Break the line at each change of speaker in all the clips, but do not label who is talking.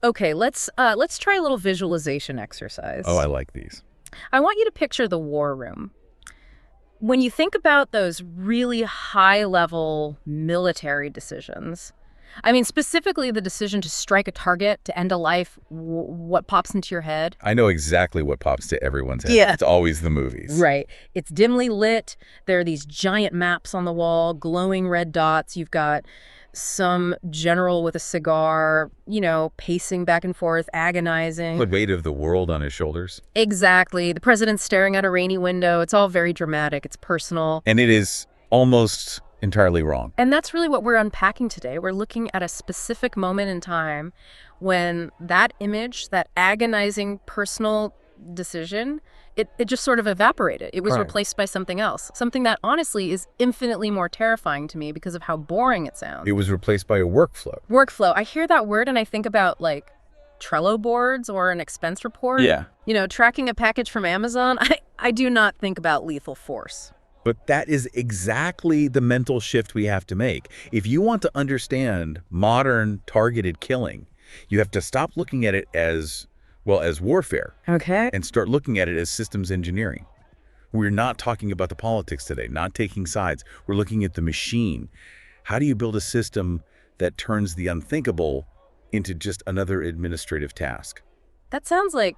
Okay, let's try a little visualization exercise.
Oh, I like these.
I want you to picture the war room. When you think about those really high-level military decisions, I mean, specifically the decision to strike a target, to end a life, what pops into your head?
I know exactly what pops to everyone's head.
Yeah.
It's always the movies.
Right. It's dimly lit. There are these giant maps on the wall, glowing red dots. You've got some general with a cigar, pacing back and forth, agonizing.
The weight of the world on his shoulders.
Exactly. The president's staring out a rainy window. It's all very dramatic. It's personal.
And it is almost entirely wrong.
And that's really what we're unpacking today. We're looking at a specific moment in time when that image, that agonizing personal decision, it just sort of evaporated. It was replaced by something else. Something that honestly is infinitely more terrifying to me because of how boring it sounds.
It was replaced by a workflow.
Workflow. I hear that word and I think about like Trello boards or an expense report.
Yeah.
Tracking a package from Amazon. I do not think about lethal force.
But that is exactly the mental shift we have to make. If you want to understand modern targeted killing, you have to stop looking at it as warfare.
Okay.
And start looking at it as systems engineering. We're not talking about the politics today, not taking sides. We're looking at the machine. How do you build a system that turns the unthinkable into just another administrative task?
That sounds like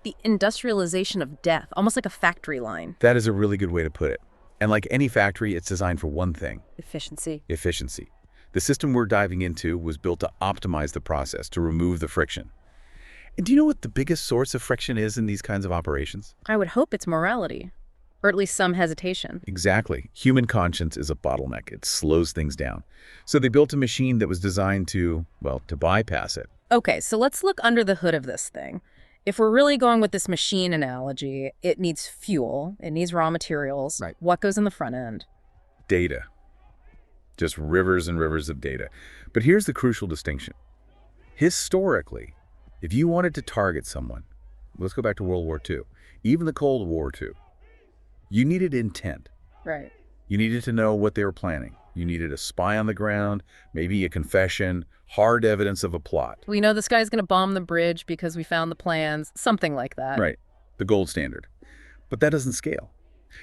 the industrialization of death, almost like a factory line.
That is a really good way to put it. And like any factory, it's designed for one thing.
Efficiency.
Efficiency. The system we're diving into was built to optimize the process, to remove the friction. And do you know what the biggest source of friction is in these kinds of operations?
I would hope it's morality, or at least some hesitation.
Exactly. Human conscience is a bottleneck. It slows things down. So they built a machine that was designed to bypass it.
Okay, so let's look under the hood of this thing. If we're really going with this machine analogy, it needs fuel, it needs raw materials.
Right.
What goes in the front end?
Data. Just rivers and rivers of data. But here's the crucial distinction. Historically, if you wanted to target someone, let's go back to World War II, even the Cold War too, you needed intent.
Right.
You needed to know what they were planning. You needed a spy on the ground, maybe a confession, hard evidence of a plot.
We know this guy's going to bomb the bridge because we found the plans, something like that.
Right. The gold standard. But that doesn't scale.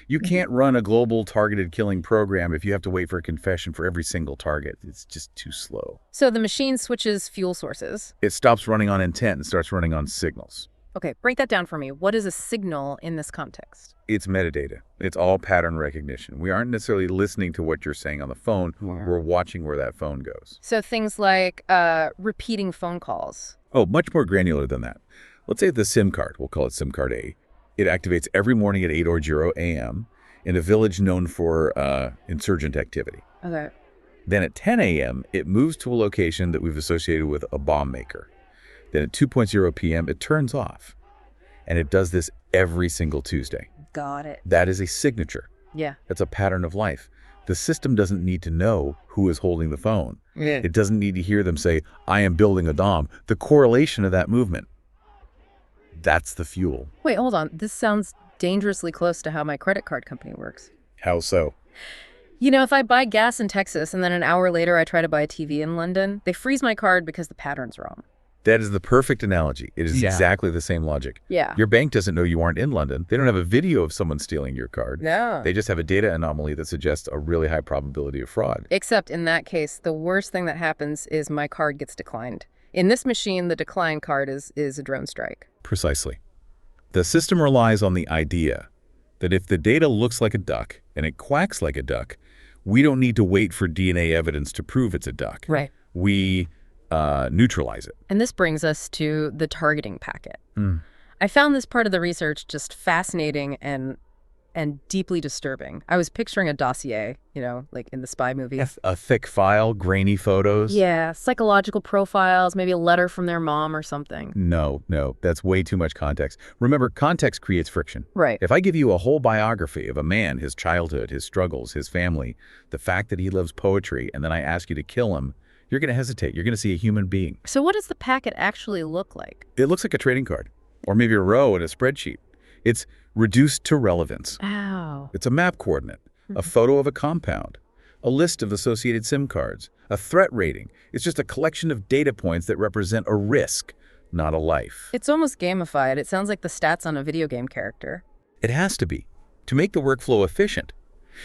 You can't run a global targeted killing program if you have to wait for a confession for every single target. It's just too slow.
So the machine switches fuel sources.
It stops running on intent and starts running on signals.
Okay, break that down for me. What is a signal in this context?
It's metadata. It's all pattern recognition. We aren't necessarily listening to what you're saying on the phone.
Wow.
We're watching where that phone goes.
So things like repeating phone calls.
Oh, much more granular than that. Let's say the SIM card, we'll call it SIM card A. It activates every morning at 8:00 a.m. in a village known for insurgent activity.
Okay.
Then at 10 a.m., it moves to a location that we've associated with a bomb maker. Then at 2:00 p.m., it turns off. And it does this every single Tuesday.
Got it.
That is a signature.
Yeah.
That's a pattern of life. The system doesn't need to know who is holding the phone.
Yeah.
It doesn't need to hear them say, I am building a dom. The correlation of that movement, that's the fuel.
Wait, hold on. This sounds dangerously close to how my credit card company works.
How so?
If I buy gas in Texas and then an hour later I try to buy a TV in London, they freeze my card because the pattern's wrong.
That is the perfect analogy. It is exactly the same logic.
Yeah.
Your bank doesn't know you aren't in London. They don't have a video of someone stealing your card.
No.
They just have a data anomaly that suggests a really high probability of fraud.
Except in that case, the worst thing that happens is my card gets declined. In this machine, the declined card is a drone strike.
Precisely. The system relies on the idea that if the data looks like a duck and it quacks like a duck, we don't need to wait for DNA evidence to prove it's a duck.
Right.
We neutralize it.
And this brings us to the targeting packet. I found this part of the research just fascinating and deeply disturbing. I was picturing a dossier, like in the spy movies.
A thick file, grainy photos.
Yeah, psychological profiles, maybe a letter from their mom or something.
No, that's way too much context. Remember, context creates friction.
Right.
If I give you a whole biography of a man, his childhood, his struggles, his family, the fact that he loves poetry, and then I ask you to kill him, you're going to hesitate. You're going to see a human being.
So what does the packet actually look like?
It looks like a trading card, or maybe a row in a spreadsheet. It's reduced to relevance.
Ow.
It's a map coordinate, a photo of a compound, a list of associated SIM cards, a threat rating. It's just a collection of data points that represent a risk, not a life.
It's almost gamified. It sounds like the stats on a video game character.
It has to be, to make the workflow efficient.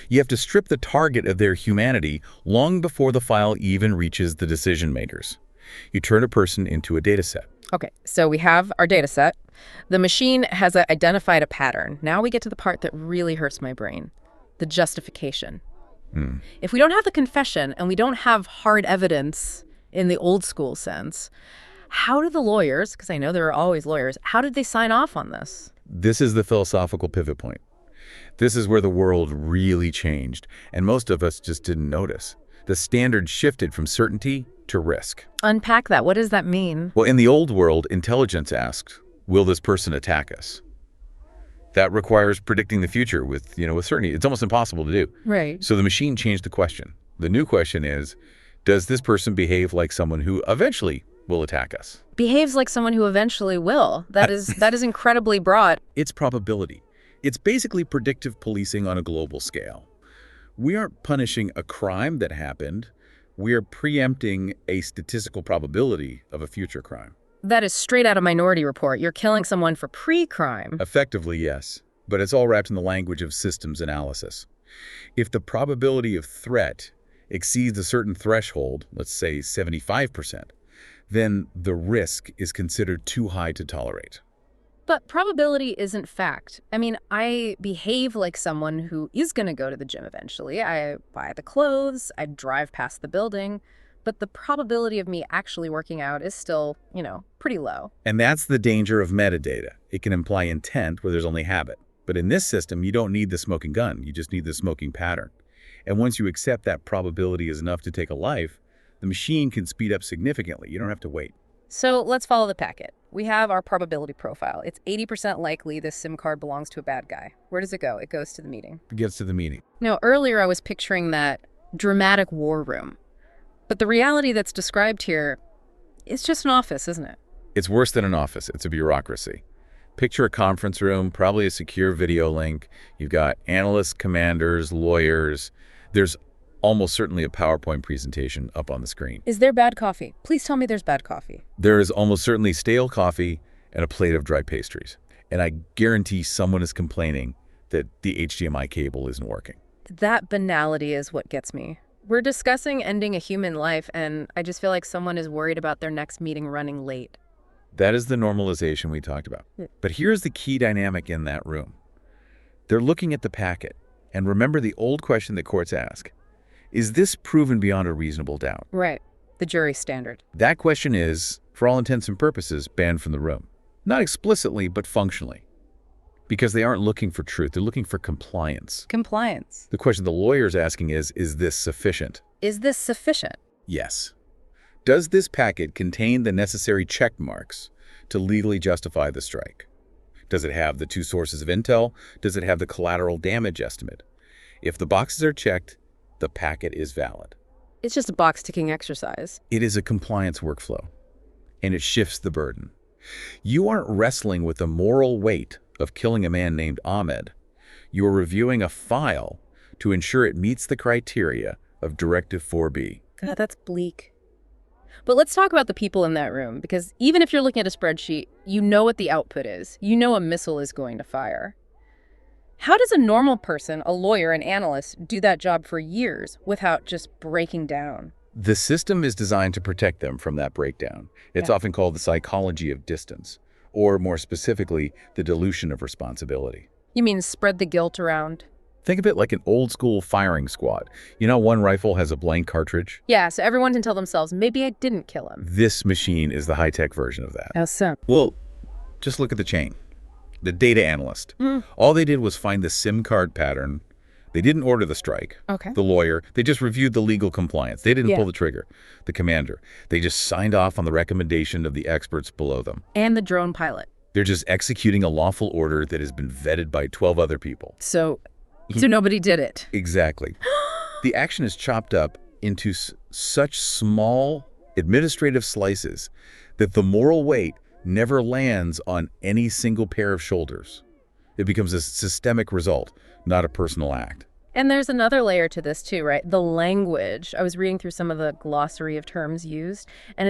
You have to strip the target of their humanity long before the file even reaches the decision makers. You turn a person into a data set.
Okay, so we have our data set. The machine has identified a pattern. Now we get to the part that really hurts my brain, the justification. If we don't have the confession and we don't have hard evidence in the old school sense, how do the lawyers, because I know there are always lawyers, how did they sign off on this?
This is the philosophical pivot point. This is where the world really changed, and most of us just didn't notice. The standard shifted from certainty to risk.
Unpack that. What does that mean?
Well, in the old world, intelligence asked, will this person attack us? That requires predicting the future with certainty. It's almost impossible to do.
Right.
So the machine changed the question. The new question is, does this person behave like someone who eventually will attack us?
Behaves like someone who eventually will. That is incredibly broad.
It's probability. It's basically predictive policing on a global scale. We aren't punishing a crime that happened. We are preempting a statistical probability of a future crime.
That is straight out of Minority Report. You're killing someone for pre-crime.
Effectively, yes. But it's all wrapped in the language of systems analysis. If the probability of threat exceeds a certain threshold, let's say 75%, then the risk is considered too high to tolerate.
But probability isn't fact. I mean, I behave like someone who is going to go to the gym eventually. I buy the clothes, I drive past the building, but the probability of me actually working out is still, pretty low.
And that's the danger of metadata. It can imply intent where there's only habit. But in this system, you don't need the smoking gun. You just need the smoking pattern. And once you accept that probability is enough to take a life, the machine can speed up significantly. You don't have to wait.
So let's follow the packet. We have our probability profile. It's 80% likely this SIM card belongs to a bad guy. Where does it go? It goes to the meeting.
It gets to the meeting.
Now, earlier I was picturing that dramatic war room. But the reality that's described here is just an office, isn't it?
It's worse than an office. It's a bureaucracy. Picture a conference room, probably a secure video link. You've got analysts, commanders, lawyers. There's almost certainly a PowerPoint presentation up on the screen.
Is there bad coffee? Please tell me there's bad coffee.
There is almost certainly stale coffee and a plate of dry pastries. And I guarantee someone is complaining that the HDMI cable isn't working.
That banality is what gets me. We're discussing ending a human life, and I just feel like someone is worried about their next meeting running late.
That is the normalization we talked about. But here's the key dynamic in that room. They're looking at the packet. And remember the old question that courts ask. Is this proven beyond a reasonable doubt?
Right. The jury standard.
That question is, for all intents and purposes, banned from the room. Not explicitly, but functionally. Because they aren't looking for truth. They're looking for compliance.
Compliance.
The question the lawyer's asking is this sufficient?
Is this sufficient?
Yes. Does this packet contain the necessary check marks to legally justify the strike? Does it have the 2 sources of intel? Does it have the collateral damage estimate? If the boxes are checked, the packet is valid.
It's just a box-ticking exercise.
It is a compliance workflow, and it shifts the burden. You aren't wrestling with the moral weight of killing a man named Ahmed. You are reviewing a file to ensure it meets the criteria of Directive 4B.
God, that's bleak. But let's talk about the people in that room, because even if you're looking at a spreadsheet, you know what the output is. You know a missile is going to fire. How does a normal person, a lawyer, an analyst, do that job for years without just breaking down?
The system is designed to protect them from that breakdown. It's often called the psychology of distance, or more specifically, the dilution of responsibility.
You mean spread the guilt around?
Think of it like an old-school firing squad. You know, one rifle has a blank cartridge?
Yeah, so everyone can tell themselves, maybe I didn't kill him.
This machine is the high-tech version of that.
How so?
Well, just look at the chain. The data analyst. All they did was find the SIM card pattern. They didn't order the strike.
Okay.
The lawyer. They just reviewed the legal compliance. They didn't pull the trigger. The commander. They just signed off on the recommendation of the experts below them.
And the drone pilot.
They're just executing a lawful order that has been vetted by 12 other people.
So nobody did it.
Exactly. The action is chopped up into such small administrative slices that the moral weight never lands on any single pair of shoulders. It becomes a systemic result, not a personal act.
And there's another layer to this too, right? The language. I was reading through some of the glossary of terms used, and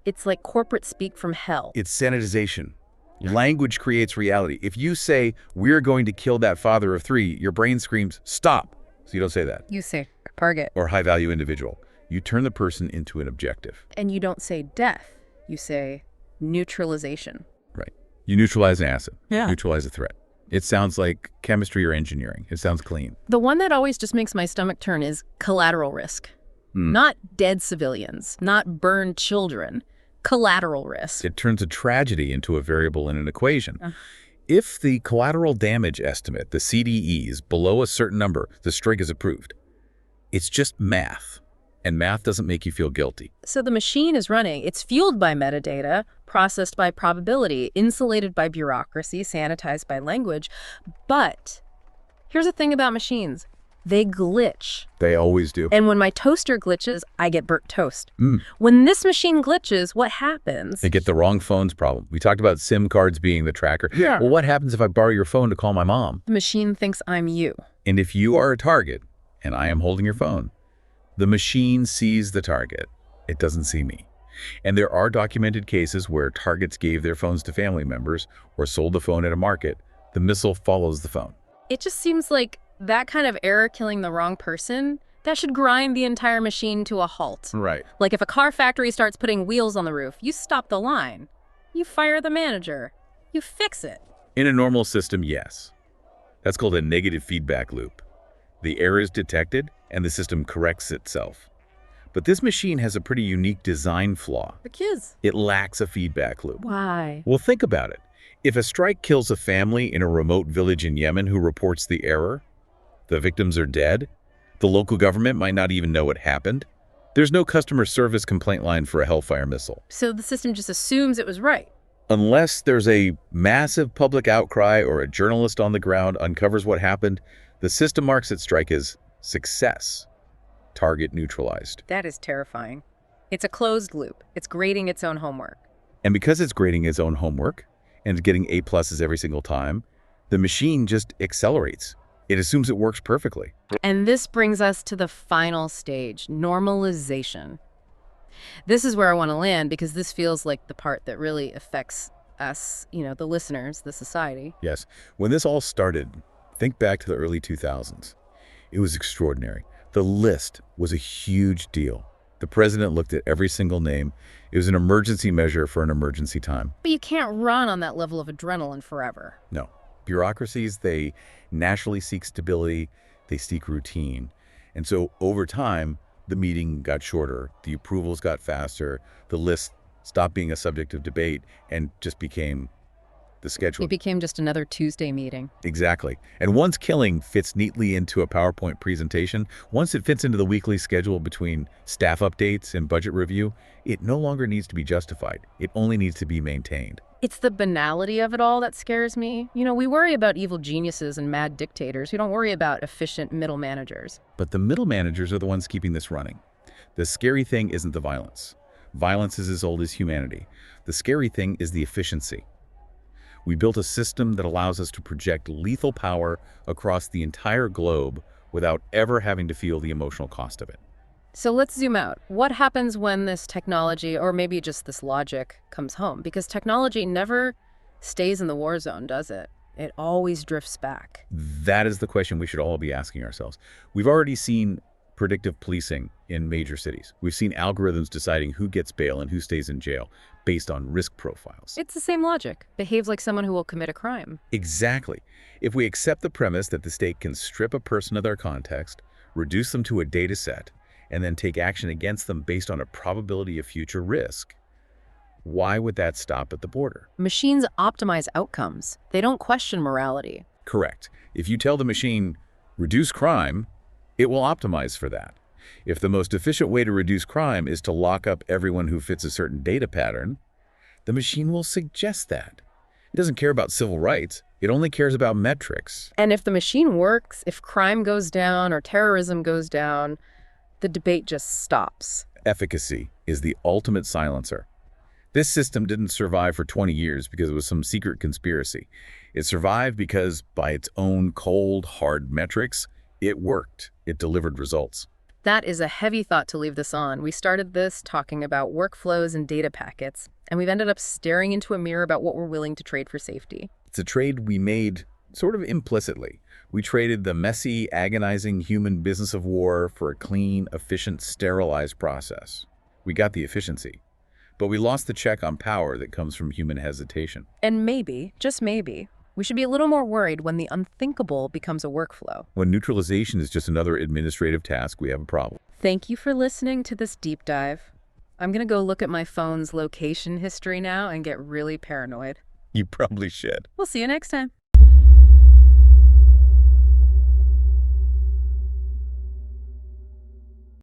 it's like corporate speak from hell.
It's sanitization. Language creates reality. If you say, we're going to kill that father of three, your brain screams, stop. So you don't say that.
You say target.
Or high-value individual. You turn the person into an objective.
And you don't say death. You say neutralization.
Right. You neutralize an asset.
Yeah.
Neutralize a threat. It sounds like chemistry or engineering. It sounds clean.
The one that always just makes my stomach turn is collateral risk. Not dead civilians, not burned children. Collateral risk.
It turns a tragedy into a variable in an equation. If the collateral damage estimate, the CDE, is below a certain number, the strike is approved. It's just math. And math doesn't make you feel guilty.
So the machine is running. It's fueled by metadata, processed by probability, insulated by bureaucracy, sanitized by language. But here's the thing about machines. They glitch.
They always do.
And when my toaster glitches, I get burnt toast. When this machine glitches, what happens?
They get the wrong phones problem. We talked about SIM cards being the tracker.
Yeah.
Well, what happens if I borrow your phone to call my mom?
The machine thinks I'm you.
And if you are a target, and I am holding your phone, the machine sees the target. It doesn't see me. And there are documented cases where targets gave their phones to family members or sold the phone at a market. The missile follows the phone.
It just seems like that kind of error killing the wrong person, that should grind the entire machine to a halt.
Right.
Like if a car factory starts putting wheels on the roof, you stop the line. You fire the manager. You fix it.
In a normal system, yes. That's called a negative feedback loop. The error is detected, and the system corrects itself. But this machine has a pretty unique design flaw.
The kids.
It lacks a feedback loop.
Why?
Well, think about it. If a strike kills a family in a remote village in Yemen who reports the error, the victims are dead, the local government might not even know what happened. There's no customer service complaint line for a Hellfire missile.
So the system just assumes it was right.
Unless there's a massive public outcry or a journalist on the ground uncovers what happened, the system marks its strike as success. Target neutralized.
That is terrifying. It's a closed loop. It's grading its own homework.
And because it's grading its own homework and getting A+ every single time, the machine just accelerates. It assumes it works perfectly.
And this brings us to the final stage, normalization. This is where I want to land because this feels like the part that really affects us, the listeners, the society.
Yes. When this all started, think back to the early 2000s. It was extraordinary. The list was a huge deal. The president looked at every single name. It was an emergency measure for an emergency time.
But you can't run on that level of adrenaline forever.
No. Bureaucracies, they naturally seek stability, they seek routine. And so over time, the meeting got shorter, the approvals got faster, the list stopped being a subject of debate and just became the schedule.
It became just another Tuesday meeting.
Exactly. And once killing fits neatly into a PowerPoint presentation, once it fits into the weekly schedule between staff updates and budget review, it no longer needs to be justified. It only needs to be maintained.
It's the banality of it all that scares me. We worry about evil geniuses and mad dictators. We don't worry about efficient middle managers.
But the middle managers are the ones keeping this running. The scary thing isn't the violence. Violence is as old as humanity. The scary thing is the efficiency. We built a system that allows us to project lethal power across the entire globe without ever having to feel the emotional cost of it.
So let's zoom out. What happens when this technology, or maybe just this logic, comes home? Because technology never stays in the war zone, does it? It always drifts back.
That is the question we should all be asking ourselves. We've already seen predictive policing in major cities. We've seen algorithms deciding who gets bail and who stays in jail based on risk profiles.
It's the same logic. Behaves like someone who will commit a crime.
Exactly. If we accept the premise that the state can strip a person of their context, reduce them to a data set, and then take action against them based on a probability of future risk, why would that stop at the border?
Machines optimize outcomes. They don't question morality.
Correct. If you tell the machine, reduce crime, it will optimize for that. If the most efficient way to reduce crime is to lock up everyone who fits a certain data pattern, the machine will suggest that. It doesn't care about civil rights. It only cares about metrics.
And if the machine works, if crime goes down or terrorism goes down, the debate just stops.
Efficacy is the ultimate silencer. This system didn't survive for 20 years because it was some secret conspiracy. It survived because, by its own cold, hard metrics, It worked. It delivered results.
That is a heavy thought to leave this on. We started this talking about workflows and data packets, and we've ended up staring into a mirror about what we're willing to trade for safety.
It's a trade we made sort of implicitly. We traded the messy, agonizing human business of war for a clean, efficient, sterilized process. We got the efficiency, but we lost the check on power that comes from human hesitation.
And maybe, just maybe, we should be a little more worried when the unthinkable becomes a workflow.
When neutralization is just another administrative task, we have a problem.
Thank you for listening to this deep dive. I'm going to go look at my phone's location history now and get really paranoid.
You probably should.
We'll see you next time.